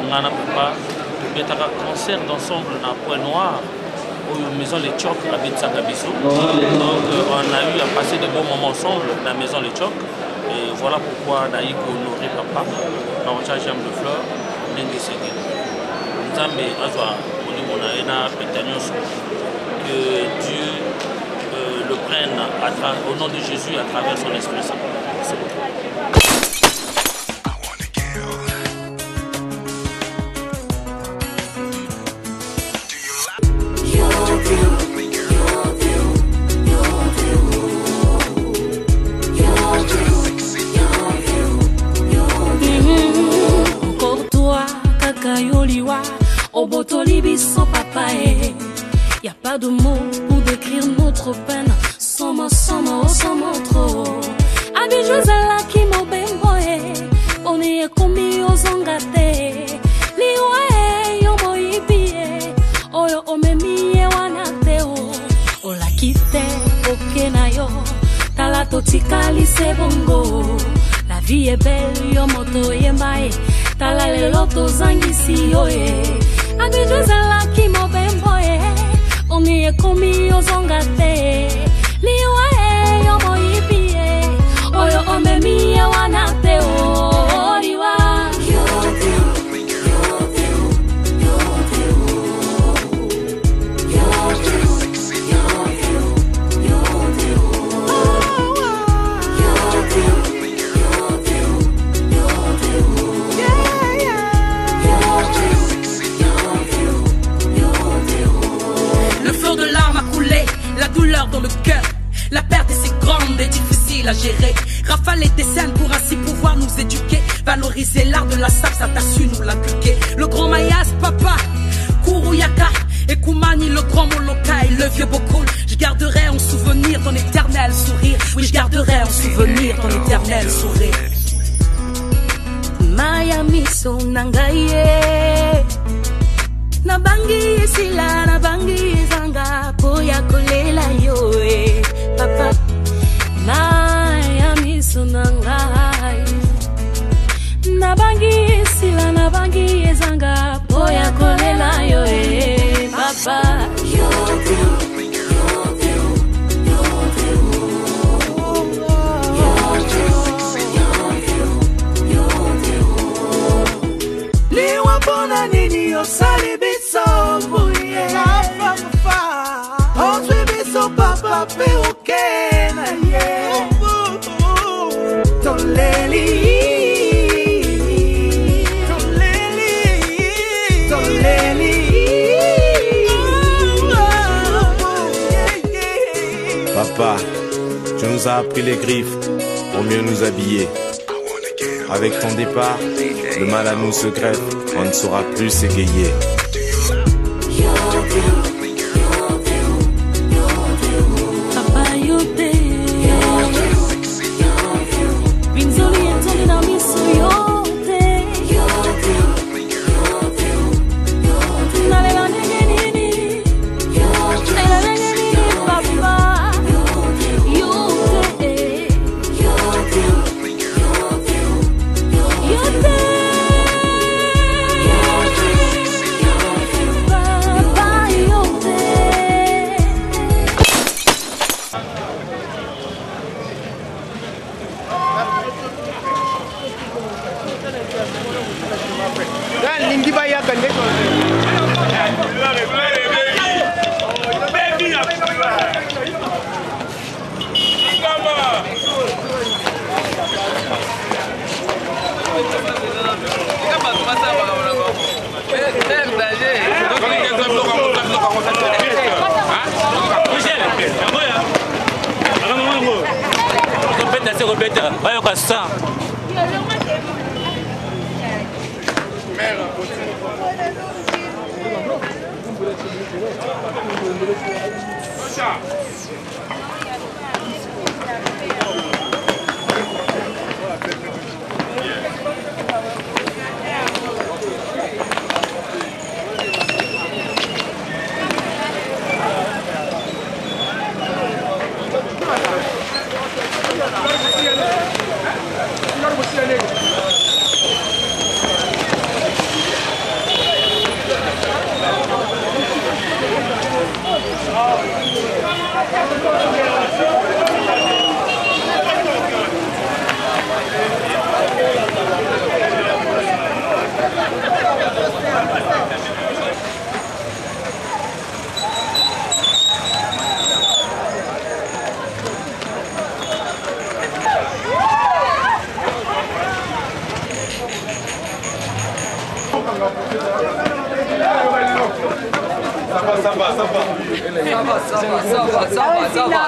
Nana Papa, il y a un concert d'ensemble dans Point Noir, aux Maison Les Tchocs à Betsakabiso. Donc on a eu à passer de bons moments ensemble dans la Maison Les Tchocs. Et voilà pourquoi on a eu honoré Papa dans le chargement de fleurs, Nengue Ségué. Nous avons Azwa, que Dieu le prenne au nom de Jésus à travers son Esprit Saint. C'est beaucoup. Obotoli biso papa y a pas de mots pour décrire notre peine. Somo trop. Abijuzala ki mobembo on est commis aux engate. Liwe yo moibie oyo omemie wanateo. Ola kite okena yo tala totikali sebongo. La vie est belle yo moto yembae. Tala lelo tozangisi yo Abijuzala ki mobembo on est commis aux engate. Liwe yo moibie oyo omemie wanateo. Liwa la douleur dans le cœur, la perte est si grande et difficile à gérer. Rafale et scènes pour ainsi pouvoir nous éduquer. Valoriser l'art de la sape, ça t'a su nous l'inculquer. Le grand maïas, papa, Kuruyaka, Et Koumani, le grand Molokai, le vieux Bokoul. Je garderai en souvenir ton éternel sourire. Oui, je garderai en souvenir ton éternel sourire. Maya miso nangaye Nabangi esila, nabangi ezanga Poya kolela yoe Papa Maya miso nangaye Nabangi esila, nabangi ezanga Poya kolela yoe Papa Bona nini osali biso buye Ozwi biso papa pe okena ye Toleli Papa, tu nous as appris les griffes pour mieux nous habiller. Avec ton départ, le mal à nous se greffe, on ne saura plus s'égayer.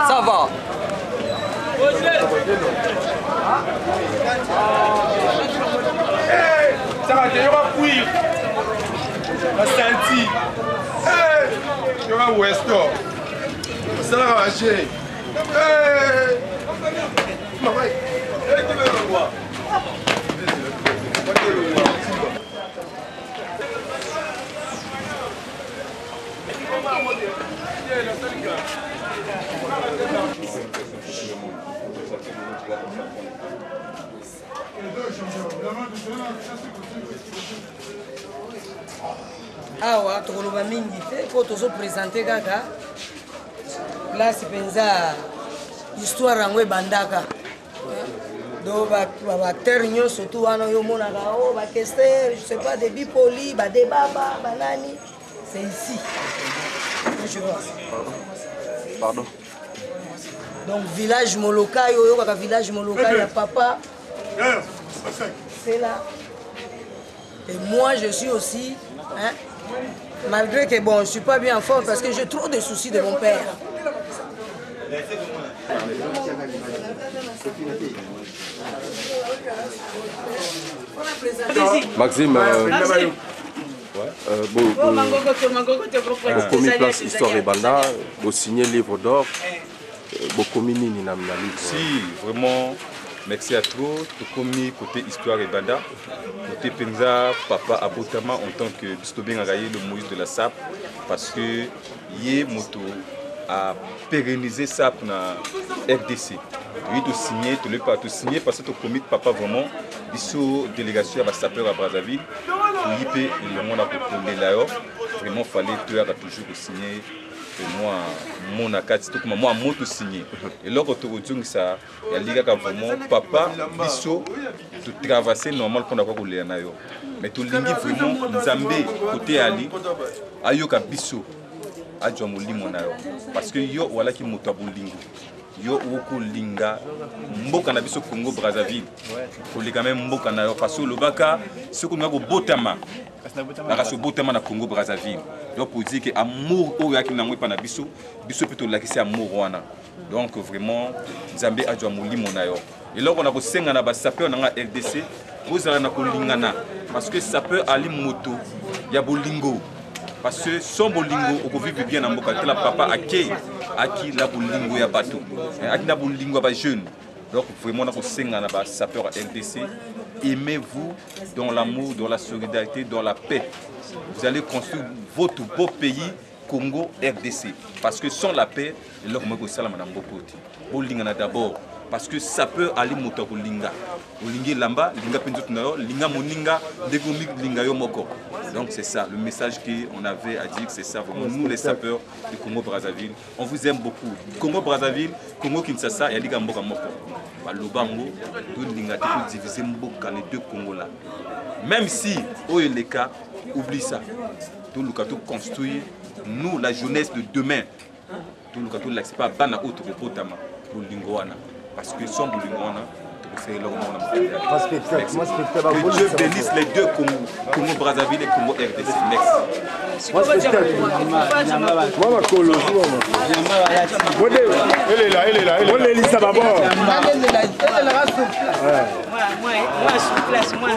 Ça va. Ça va, il y aura Pouille. Santi. Il y aura Westor. Ça va marcher. Maman, tu veux le voir. awa tokoloba mingi te po tozopresente kaka place mpenza histoire yango ebandaka do baacteur nyonso tu wana oyo omonaka o bakester je sais pas de bipoli badebaba banani c'est ici je vois. Pardon. Donc village Molokai oyo kaka village Molokai ya papa c'est là. Et moi je suis aussi hein, malgré que bon je suis pas bien en forme parce que j'ai trop de soucis de mon père. Maxime, Bokomi place Histoire et Banda, vous signez livre d'or, Bokomi Nini na livre. Si, vraiment, merci à toi. Bokomi côté Histoire et Banda, côté Penza, Papa Abotama en tant que Bistobien Agaye, le Moïse de la SAP, parce que Yé Moto a pérennisé SAP na RDC. Oui, tu signé, tu ne pas tout signer parce que tu commis Papa vraiment, biso délégation à Sapeur à Brazzaville, tu y peux le monde a proposé là, vraiment fallait tu as toujours signer. Moi, mon akati, tout comme moi, moi tout signé. Et là, quand tu retournes ça, il y a vraiment Papa, biso, tu traverser normal qu'on a pas roulé en ayo. Mais tu lingi vraiment Nzambé côté Ali, ayoka biso, adjo mo limonayo. Parce que yo wala ki motabu lingo. Yo woko linga mboka na biso Congo Brazzaville ko linga même mboka na yo parce que le baka ce qu'on a go botama na kaso botama na Congo Brazzaville donc pour dire que amour o yaki na ngwe pa na biso plutôt la kisi amour wana donc vraiment Nzambe adjo molimo na yo et là on a ko senga na ba sapeur na RDC vous allez na ko lingana parce que sapeur ali moto ya bolingo. Parce que son bolingo, on vit bien dans Mboka. La papa a qui la bolingo ya bateau, a qui la bolingo ya jeune. Donc vraiment on a un sapeur RDC. Aimez-vous dans l'amour, dans la solidarité, dans la paix. Vous allez construire votre beau pays Congo RDC. Parce que sans la paix, là on va salam dans Mbokoti. Bolinga d'abord. Parce que ça peut aller moto bolinga. Bolinga lamba, linga penzout nayo, linga moninga, dégomi linga yo moko. Donc c'est ça, le message qu'on avait à dire, c'est ça. Vraiment, nous les sapeurs du Congo Brazzaville, on vous aime beaucoup. Congo Brazzaville, Congo Kinshasa, et liga mboka moko. Lubango, tout linga tout diviser mboka les deux Congo là. Même si Oyeleka oublie ça, tout le tout construire nous la jeunesse de demain. Tout le tout l'accepte pas bana autre potama pour lingoana. Parce que sans Boulingwana, tu peux faire le que Dieu bénisse les deux Congo Brazzaville et Congo RDC. Merci. Elle est là. On est là d'abord. Moi, je suis place. Moi.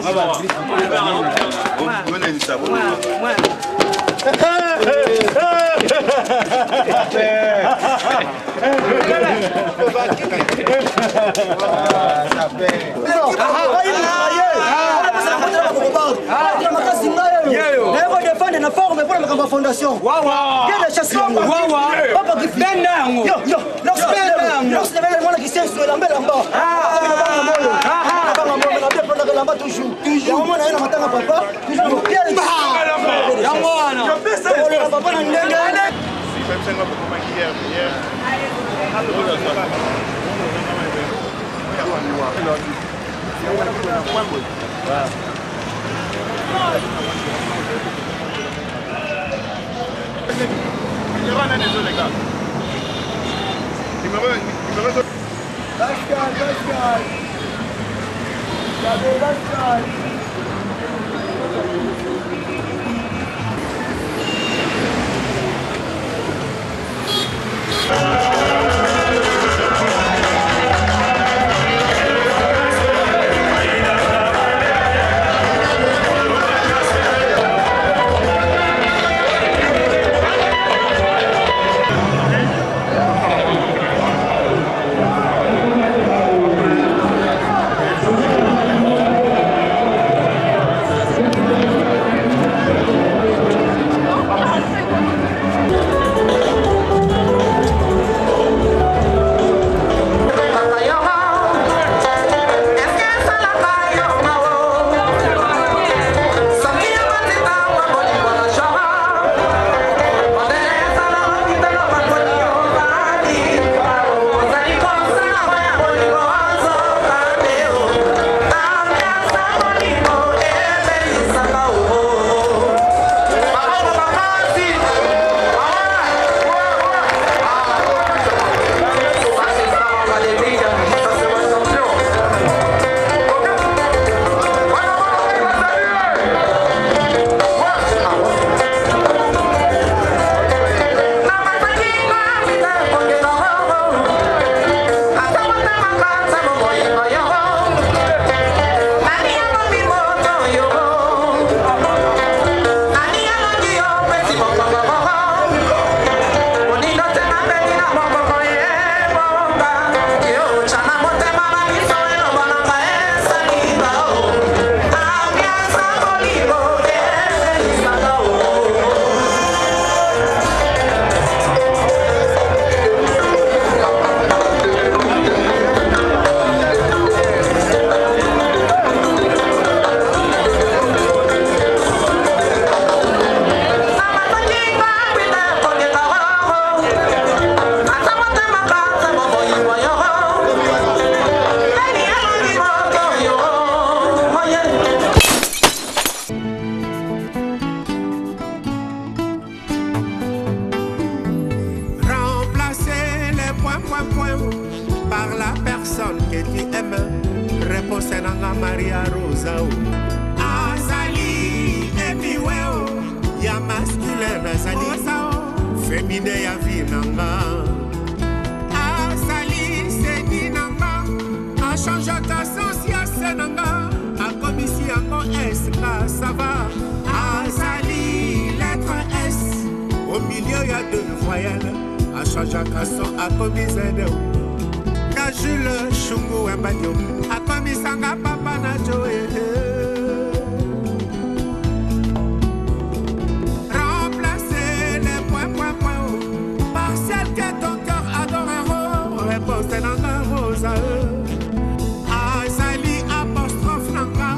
nanga Maria Rosa azali emiweo ya masculin azali féminin ya vie nanga azali seni nanga achange ta sensiance nanga akomisi yango eska ça va azali lettre S au milieu ya deux voyelles achange son akomise na Jules Chungu Embadio akomisanga papa na Joe remplacer les points par celle que ton cœur adorera réponse nanga Rosa azali apostrophe nanga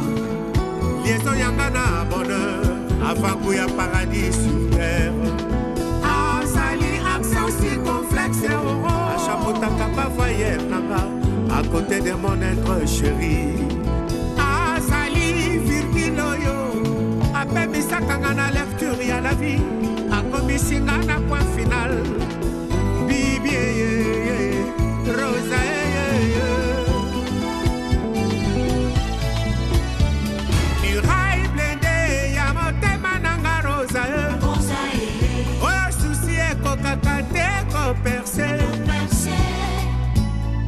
liaison yanga na bonheur avant kuya paradis sur terre azali accent circonflexe achamotaka bavoyeur nanga à côté de mon être chéri azali virgule oyo apemisakanga na lecture ya la vie akomisinga na point final bibie Rosa muraille blindé ya motema nanga Rosa oyo susi ekokaka te koperce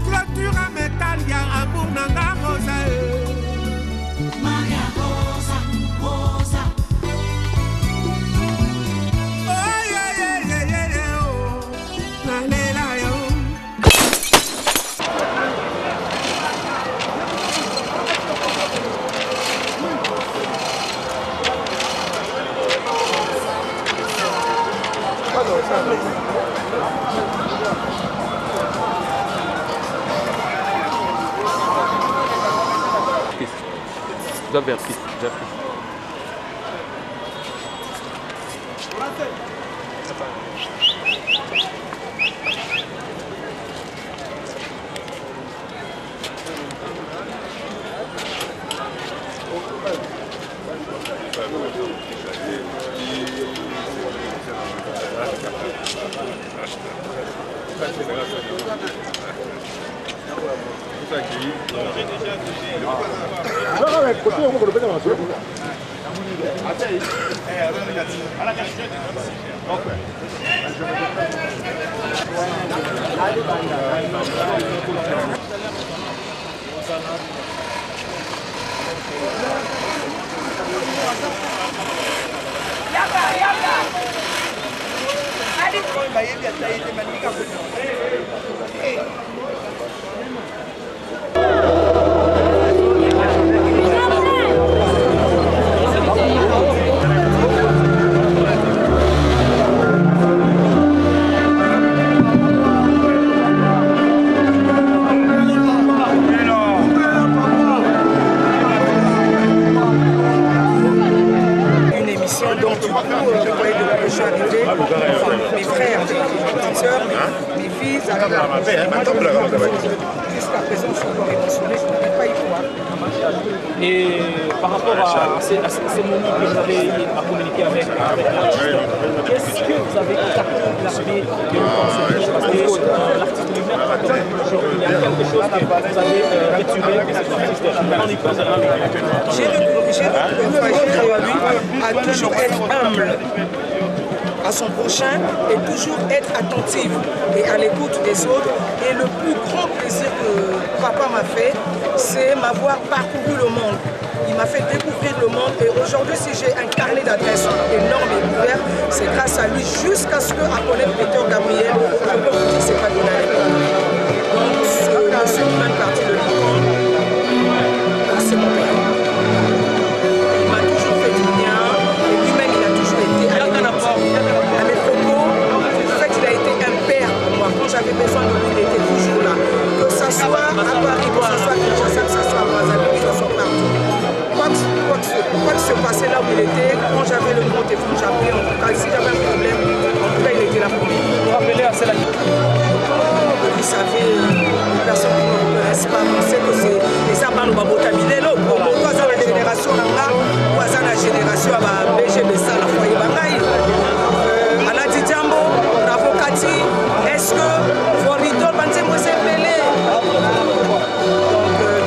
clôture en métal ya amour nanga Rosa Maria Rosa Rosa oh yeah oh nalela yo Artiste, j'apprécie. Mes frères, mes soeurs, mes filles, jusqu'à présent, je suis encore émotionné, je ne peux pas y croire. Et par rapport à ces moments que vous avez à communiquer avec l'artiste, qu'est-ce que vous avez exactement que vous pensez? Parce que l'artiste lui-même, il y a quelque chose que vous avez retiré de cet artiste. On y pense à j'ai lui à toujours être humble à son prochain et toujours être attentive et à l'écoute des autres. Et le plus grand plaisir que papa m'a fait, c'est m'avoir parcouru le monde. Il m'a fait découvrir le monde et aujourd'hui, si j'ai un carnet d'adresses énorme et ouvert, c'est grâce à lui jusqu'à ce que, à connaître Peter Gabriel, je peux vous dire que c'est pas donné à l'époque. Donc, ce monsieur qui fait partie de l'icône, c'est mon père. Il m'a toujours fait du bien et lui-même, il a toujours été à mes propos. En fait, il a été un père pour moi. Quand j'avais besoin de lui, il était toujours là. Que ce soit à Paris, que ce soit à Kinshasa, que ce soit à Brazzaville, que ce soit partout. Quoi que se passait là où il était, quand j'avais le numéro de téléphone, j'appelais. En tout cas, si j'avais un problème, en tout cas, il était là pour moi. Vous vous rappelez à celle-là? Vous savez, les personnes qui ne me reconnaissent pas, on sait que c'est les arbres au Babotamilelo. Pour moi, dans la génération là, ou dans la génération à BGBSA, la foyer Bangaï. Aladi Djambo, Navokati, est-ce que Foridol, Banzemo Zembele? Donc,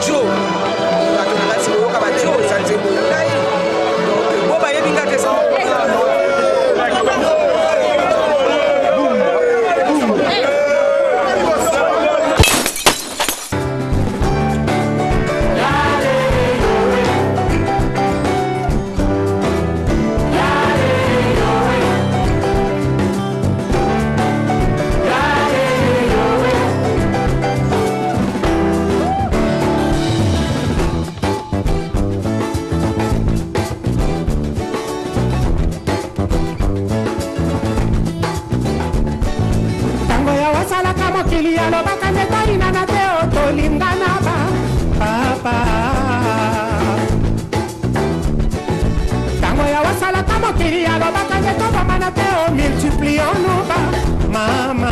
Joe, mokili alobaka nde toyinana te otolingana papa ntango ya wasalaka mokili alobaka nde tobamana te omultiplie onuba mama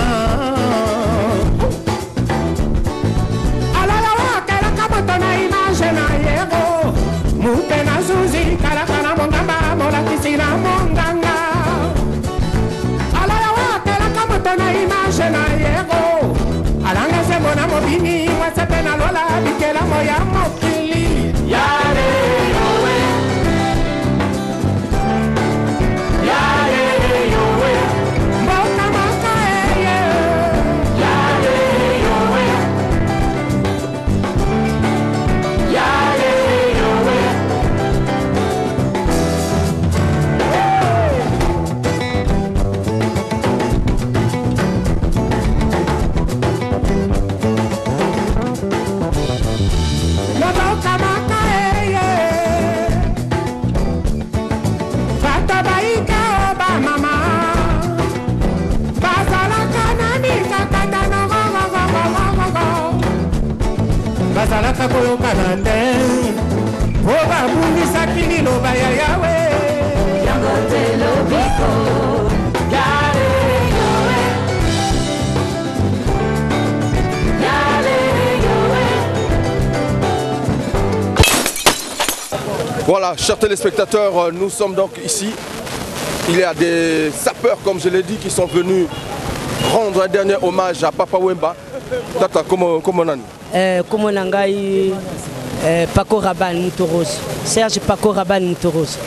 aloya wakelaka moto na image na yego mupe na zuzi kalaka na mongamba molakisi na monganga aloya wakelaka moto na image na yego alanga zembo na mobini mwasepe na lola bikelamo ya mokili yare yowe yare yowe mboka maka eye yare yowe yare yowe mboka maka eye bato baika oba mama bazalaka na mikakatano bazalaka koyokana nde po babungisaki liloba ya yawe yango te lobiko yare yowe yare yowe. Voilà, chers téléspectateurs, nous sommes donc ici. Il y a des sapeurs, comme je l'ai dit, qui sont venus rendre un dernier hommage à Papa Wemba. Tata, comment on a Comment Nangai Paco Rabanne Moutoros, Serge Paco Rabanne Moutoros,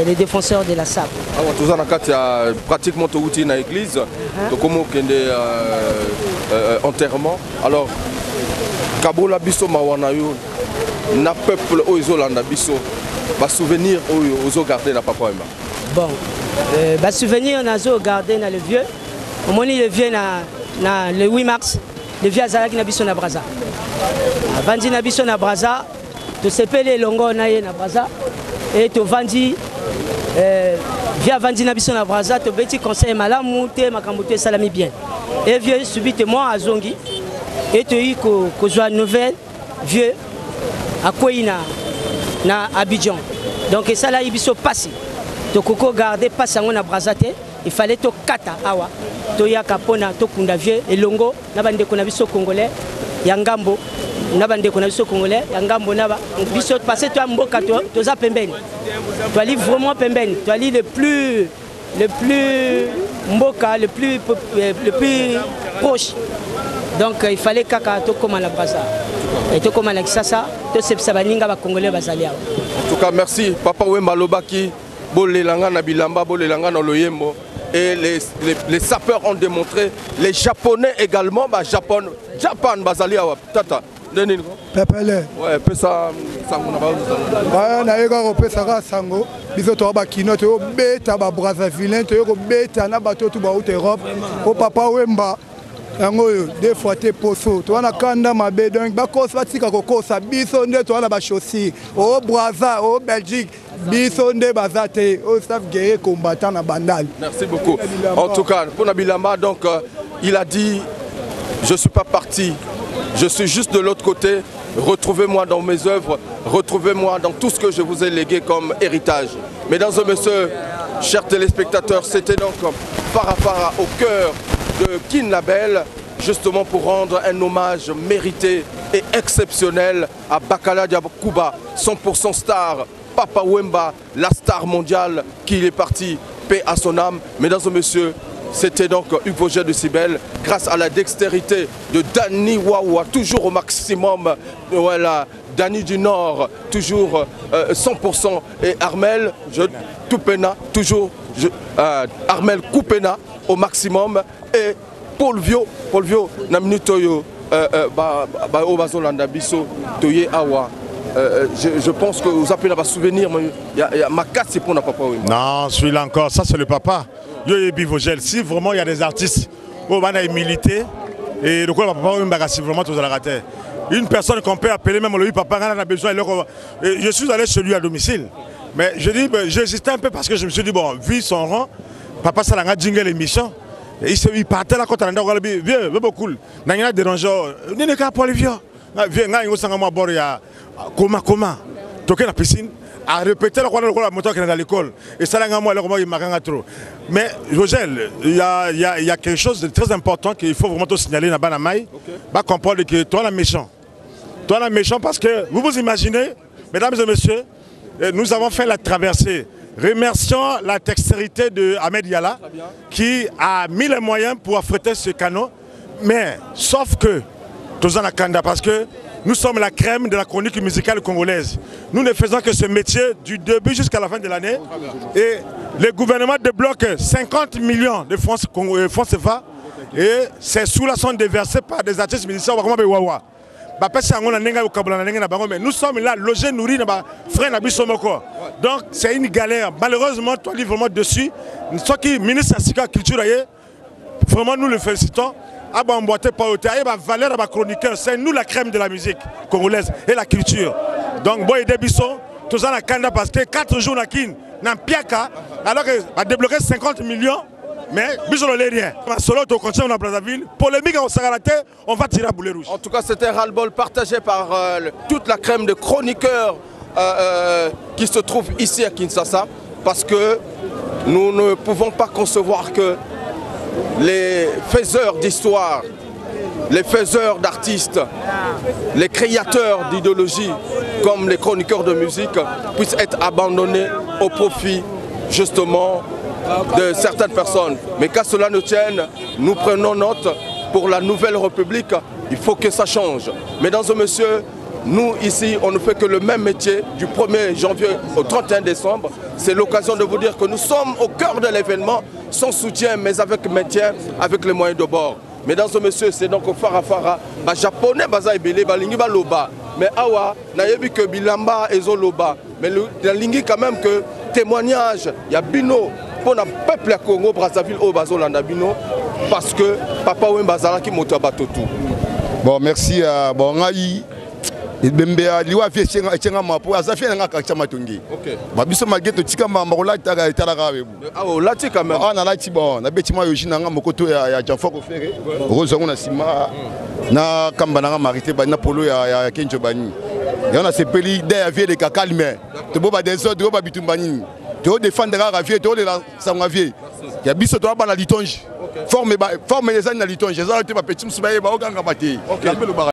les défenseurs de la SAP. Alors, tout ça, il y a pratiquement tout dans l'église. Donc, comment il y a enterrement. Alors, Kabola Bisso Mawanayo, na peuple Oizolanda Bisso, va souvenir aux gardés na Papa Wemba. Bon, va souvenir aux gardés na le vieux. Au moment où le vieux na le 8 mars. Le vieux Azalaki na biso na Braza. Vandi na biso na Braza, to sepele longo na ye na Braza et to vandi via vandi na biso na Braza to beti conseil malamu te makambo te salami bien. Et vieux subitement à Zongi et to yi ko joa nouvelle vieux à Koina na Abidjan. Donc ça là biso passé. To koko garder passe na Braza te, il fallait to kata awa. Toyaka pona tokunda vieux elongo na bande ko na biso congolais ya ngambo na bande ko na biso congolais ya ngambo na ba biso passer toi mboka toza pembeni to ali vraiment pembeni to ali le plus mboka le plus proche donc il fallait kaka to koma la Braza et to koma la Kisasa to sepsa baninga ba congolais bazali. En tout cas merci Papa Wemba Lobaki bolelanga na bilamba bolelanga na loyembo. Et les sapeurs ont démontré, les Japonais également, Japan, Bazali Awa, Tata, Pepele. Ouais, pesa sango na ba. Na ega ko pesa ka sango, biso to ba kino to beta ba Brazzaville, to ko beta na bato to ba out Europe. Ko Papa Wemba yango des fois te poso to na kanda mabe donc ba ko satika ko kosa biso nde to na ba chaussure au Brazza au Belgique. Au staff guerrier combattant à Bandal. Merci beaucoup. En tout cas, pour Nabilamba, donc, il a dit je ne suis pas parti, je suis juste de l'autre côté. Retrouvez-moi dans mes œuvres, retrouvez-moi dans tout ce que je vous ai légué comme héritage. Mesdames et messieurs, chers téléspectateurs, c'était donc Farafara au cœur de Kin Label, justement pour rendre un hommage mérité et exceptionnel à Bakala Diakuba, 100% star. Papa Wemba, la star mondiale qui est parti, paix à son âme. Mesdames et messieurs, c'était donc Hugues Vogel de Cybèle, grâce à la dextérité de Danny Wawa, toujours au maximum. Voilà, Danny du Nord, toujours 100%. Et Armel, Toupena, toujours Armel Koupena au maximum. Et Paul Vio, Namnitoyo, Obazolanda Bisso, Toye Awa. Je pense que vous appelez à souvenir, il y a ma casse, c'est pour Papa Wemba. Non, celui-là encore, ça c'est le papa. Bivogel. Si vraiment il y a des artistes où on a milité, et le Papa Wemba, si vraiment tout à la rater. Une personne qu'on peut appeler, même le papa, on a besoin. Je suis allé chez lui à domicile. Mais je dis, j'hésitais un peu parce que je me suis dit, bon, vu son rang, papa Salanga jingle l'émission. Il partait là quand on a dit viens, beaucoup. N'a rien dérangé. N'est qu'à pour les vieux. Viens, n'a rien sans moi bord ya comment. Toquer la piscine. À répéter la moto qui est dans l'école. Et ça, il m'a trop. Mais, Rogel, il y a quelque chose de très important qu'il faut vraiment te signaler dans Banamaï. Va comprendre que toi, la méchant. Toi, la méchant parce que vous vous imaginez, mesdames et messieurs, nous avons fait la traversée. Remercions la dextérité de Ahmed Yala qui a mis les moyens pour affréter ce canot. Mais, sauf que, tous en Akanda, parce que nous sommes la crème de la chronique musicale congolaise. Nous ne faisons que ce métier du début jusqu'à la fin de l'année. Et le gouvernement débloque 50 millions de francs CFA. Et ces sous-là sont déversés par des artistes musiciens. Mais nous sommes là, logés, nourris, donc c'est une galère. Malheureusement, toi, livre vraiment dessus. Soit qui ministre de la Culture, vraiment nous le félicitons. Valeur chroniqueur, c'est nous la crème de la musique congolaise et la culture. Donc, Boy Debisson, tout ça, parce que 4 jours, n'a piaka, alors qu'il a débloqué 50 millions, mais bisous le rien. Solo, on continue dans Brazzaville. Polémique au Sagalate, on va tirer à boulet rouge. En tout cas, c'était un ras-le-bol partagé par toute la crème de chroniqueurs qui se trouvent ici à Kinshasa, parce que nous ne pouvons pas concevoir que les faiseurs d'histoire, les faiseurs d'artistes, les créateurs d'idéologie, comme les chroniqueurs de musique, puissent être abandonnés au profit justement de certaines personnes. Mais qu'à cela ne tienne, nous prenons note pour la nouvelle République, il faut que ça change. Mesdames et messieurs, nous ici, on ne fait que le même métier du 1er janvier au 31 décembre. C'est l'occasion de vous dire que nous sommes au cœur de l'événement, sans soutien, mais avec maintien, avec les moyens de bord. Mesdames et messieurs, c'est donc au Farafara, les Japonais, les Loba. Mais awa, nayebi que Bilamba et Zoloba. Mais la ligne quand même que témoignage, il y a Bino pour le peuple à Congo, Brazzaville, au Bazolanda Bino, parce que Papa Wemba Zalaki Motabatotu. Bon, merci à Bongaï. Bembea liwa fiechenga chenga mapo azafia nga kacha matungi. OK. Babiso mageto tika mamola tara tara webu. Ah oh lati quand même. Ah na lati bon na betima yojina nga mokoto ya Janfoko Ferré. Rozo ngona sima na kamba na marité ba na polo ya Kenjo bani. Et on a ces pays des vie de calme. To boba des autres boba bitumbani. To défendre la vie to de la sangavie. Ya biso to ba na litonge. Forme les années na litonge. Ça te ba petit msubaye ba okanga bate.